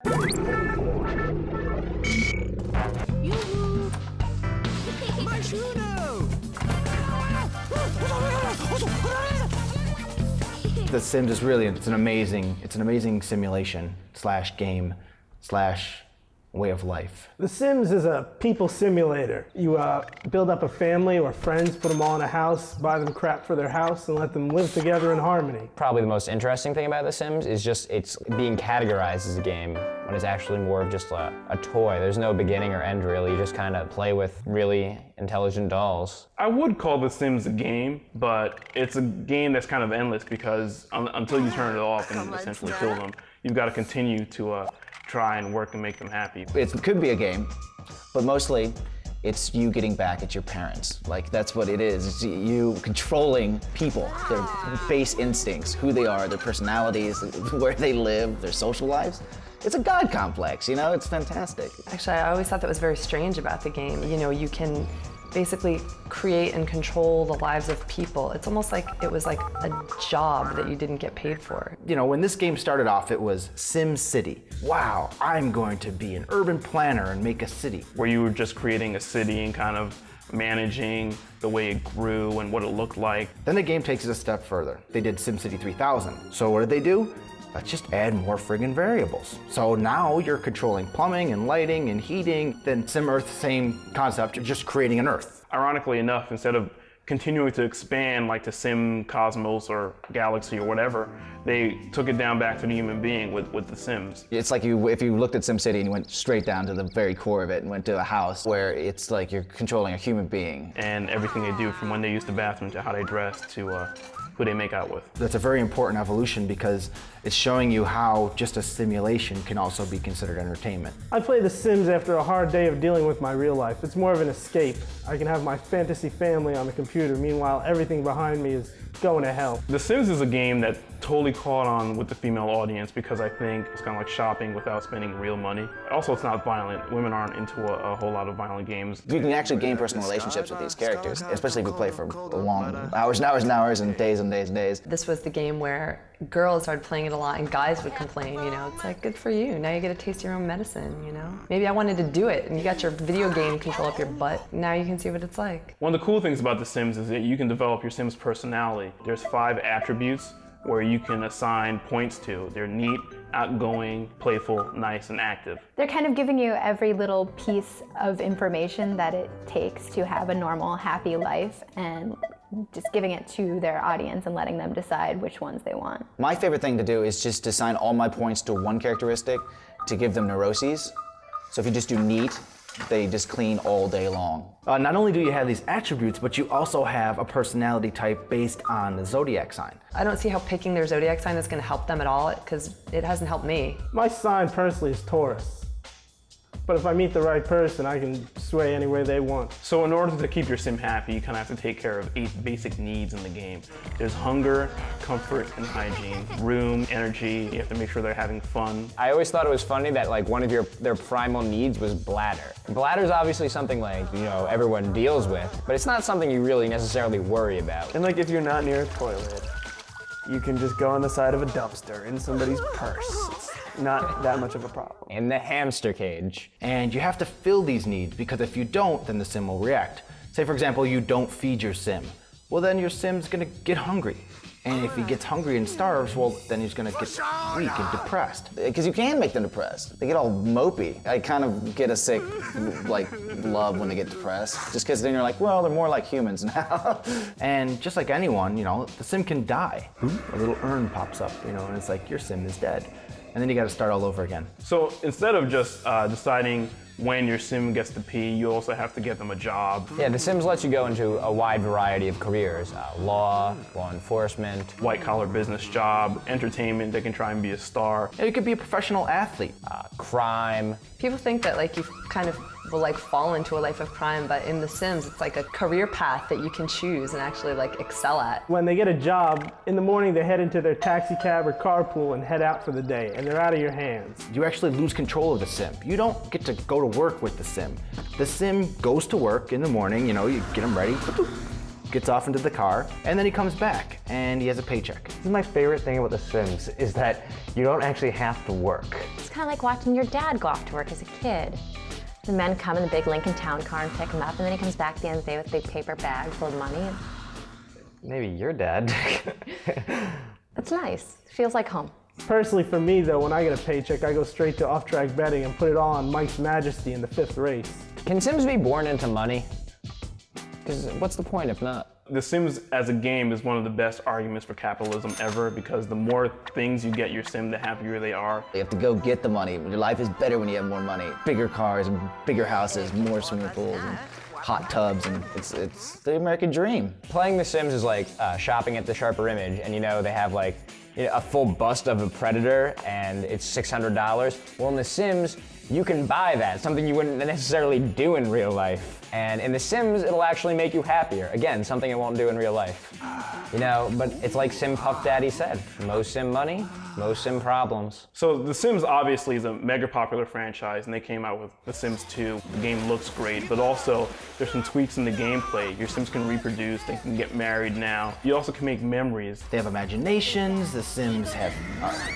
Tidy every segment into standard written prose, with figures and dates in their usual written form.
The Sims is really, it's an amazing simulation slash game slash way of life. The Sims is a people simulator. You build up a family or friends, put them all in a house, buy them crap for their house, and let them live together in harmony. Probably the most interesting thing about The Sims is just it's being categorized as a game when it's actually more of just a toy. There's no beginning or end really. You just kind of play with really intelligent dolls. I would call The Sims a game, but it's a game that's kind of endless because until you turn it off and essentially kill them, you've got to continue to try and work and make them happy. It could be a game, but mostly it's you getting back at your parents. Like, that's what it is. It's you controlling people, their base instincts, who they are, their personalities, where they live, their social lives. It's a God complex, you know? It's fantastic. Actually, I always thought that was very strange about the game. You know, you can basically create and control the lives of people. It's almost like it was like a job that you didn't get paid for. You know, when this game started off, it was Sim City. Wow, I'm going to be an urban planner and make a city. Where you were just creating a city and kind of managing the way it grew and what it looked like. Then the game takes it a step further. They did SimCity 3000. So what did they do? Let's just add more friggin' variables. So now you're controlling plumbing and lighting and heating. Then Sim Earth, same concept, you're just creating an Earth. Ironically enough, instead of continuing to expand like to Sim Cosmos or Galaxy or whatever, they took it down back to the human being with The Sims. It's like if you looked at SimCity and you went straight down to the very core of it and went to a house where it's like you're controlling a human being. And everything they do, from when they use the bathroom to how they dress to who they make out with. That's a very important evolution because it's showing you how just a simulation can also be considered entertainment. I play The Sims after a hard day of dealing with my real life. It's more of an escape. I can have my fantasy family on the computer, meanwhile everything behind me is going to hell. The Sims is a game that totally caught on with the female audience because I think it's kind of like shopping without spending real money. Also, it's not violent. Women aren't into a whole lot of violent games. You can actually gain personal relationships with these characters, especially if you play for long hours and hours and hours and days and days and days. This was the game where girls started playing it a lot and guys would complain, you know. It's like, good for you. Now you get to taste your own medicine, you know. Maybe I wanted to do it and you got your video game control up your butt. Now you can see what it's like. One of the cool things about The Sims is that you can develop your Sims personality. There's 5 attributes where you can assign points to. They're neat, outgoing, playful, nice, and active. They're kind of giving you every little piece of information that it takes to have a normal, happy life and just giving it to their audience and letting them decide which ones they want. My favorite thing to do is just assign all my points to one characteristic to give them neuroses. So if you just do neat, they just clean all day long. Not only do you have these attributes, but you also have a personality type based on the zodiac sign. I don't see how picking their zodiac sign is going to help them at all because it hasn't helped me. My sign personally is Taurus. But if I meet the right person, I can sway any way they want. So in order to keep your Sim happy, you kind of have to take care of 8 basic needs in the game. There's hunger, comfort, and hygiene. Room, energy, you have to make sure they're having fun. I always thought it was funny that like one of their primal needs was bladder. Bladder's obviously something like, you know, everyone deals with, but it's not something you really necessarily worry about. And like if you're not near a toilet, you can just go on the side of a dumpster in somebody's purse. It's not that much of a problem. In the hamster cage. And you have to fill these needs because if you don't, then the Sim will react. Say for example, you don't feed your Sim. Well then your Sim's gonna get hungry. And if he gets hungry and starves, well then he's gonna get weak and depressed. Because you can make them depressed. They get all mopey. I kind of get a sick, like, love when they get depressed. Just because then you're like, well, they're more like humans now. And just like anyone, you know, the Sim can die. A little urn pops up, you know, and it's like, your Sim is dead. And then you gotta start all over again. So instead of just deciding when your Sim gets to pee, you also have to get them a job. Yeah, The Sims lets you go into a wide variety of careers. Law enforcement. White-collar business job, entertainment, they can try and be a star. And you could be a professional athlete. Crime. People think that like you kind of will like fall into a life of crime, but in The Sims, it's like a career path that you can choose and actually like excel at. When they get a job, in the morning they head into their taxi cab or carpool and head out for the day, and they're out of your hands. You actually lose control of the Sim. You don't get to go to work with the Sim. The Sim goes to work in the morning, you know, you get him ready, gets off into the car, and then he comes back and he has a paycheck. This is my favorite thing about The Sims, is that you don't actually have to work. It's kind of like watching your dad go off to work as a kid. The men come in the big Lincoln Town car and pick him up, and then he comes back at the end of the day with a big paper bag full of money. Maybe your dad. It's nice. Feels like home. Personally, for me though, when I get a paycheck, I go straight to off-track betting and put it all on Mike's Majesty in the 5th race. Can Sims be born into money? Because what's the point if not? The Sims as a game is one of the best arguments for capitalism ever, because the more things you get your Sim, the happier they are. You have to go get the money. Your life is better when you have more money. Bigger cars, and bigger houses, more swimming pools, and hot tubs, and it's the American dream. Playing The Sims is like shopping at the Sharper Image, and they have like a full bust of a predator, and it's $600. Well, in The Sims, you can buy that, something you wouldn't necessarily do in real life. And in The Sims, it'll actually make you happier. Again, something it won't do in real life. But it's like Sim Puff Daddy said, most Sim money, most Sim problems. So The Sims obviously is a mega popular franchise, and they came out with The Sims 2. The game looks great, but also there's some tweaks in the gameplay. Your Sims can reproduce, they can get married now. You also can make memories. They have imaginations, the Sims have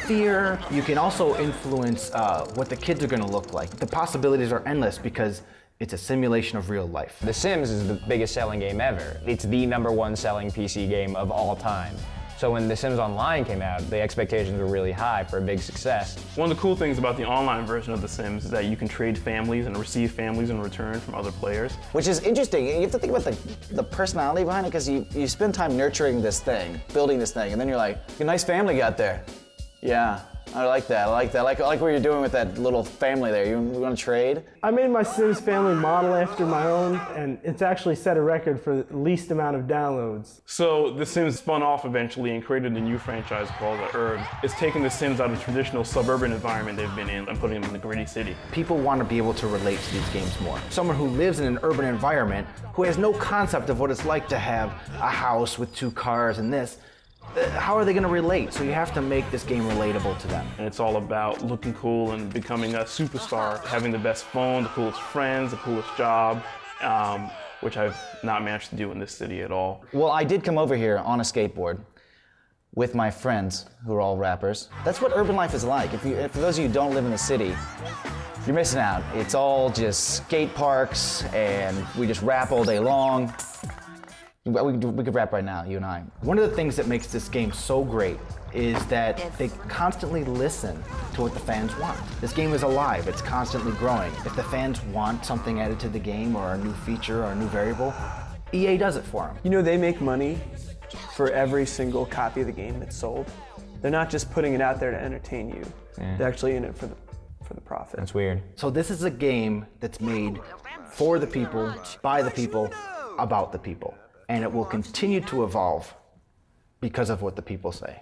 fear. You can also influence what the kids are gonna look like. The possibilities are endless because it's a simulation of real life. The Sims is the biggest selling game ever. It's the #1 selling PC game of all time. So when The Sims Online came out, the expectations were really high for a big success. One of the cool things about the online version of The Sims is that you can trade families and receive families in return from other players. Which is interesting. You have to think about the personality behind it, because you spend time nurturing this thing, building this thing, and then you're like, a nice family you got there. Yeah, I like that. I like that. I like what you're doing with that little family there. You want to trade? I made my Sims family model after my own, and it's actually set a record for the least amount of downloads. So The Sims spun off eventually and created a new franchise called The Urb. It's taken The Sims out of the traditional suburban environment they've been in and putting them in the gritty city. People want to be able to relate to these games more. Someone who lives in an urban environment, who has no concept of what it's like to have a house with 2 cars and this, how are they going to relate? So you have to make this game relatable to them. And it's all about looking cool and becoming a superstar, having the best phone, the coolest friends, the coolest job, which I've not managed to do in this city at all. Well, I did come over here on a skateboard with my friends, who are all rappers. That's what urban life is like. For those of you who don't live in the city, you're missing out. It's all just skate parks, and we just rap all day long. We could rap right now, you and I. One of the things that makes this game so great is that they constantly listen to what the fans want. This game is alive, it's constantly growing. If the fans want something added to the game, or a new feature, or a new variable, EA does it for them. They make money for every single copy of the game that's sold. They're not just putting it out there to entertain you. Yeah. They're actually in it for the profit. That's weird. So this is a game that's made for the people, by the people, about the people. And it will continue to evolve because of what the people say.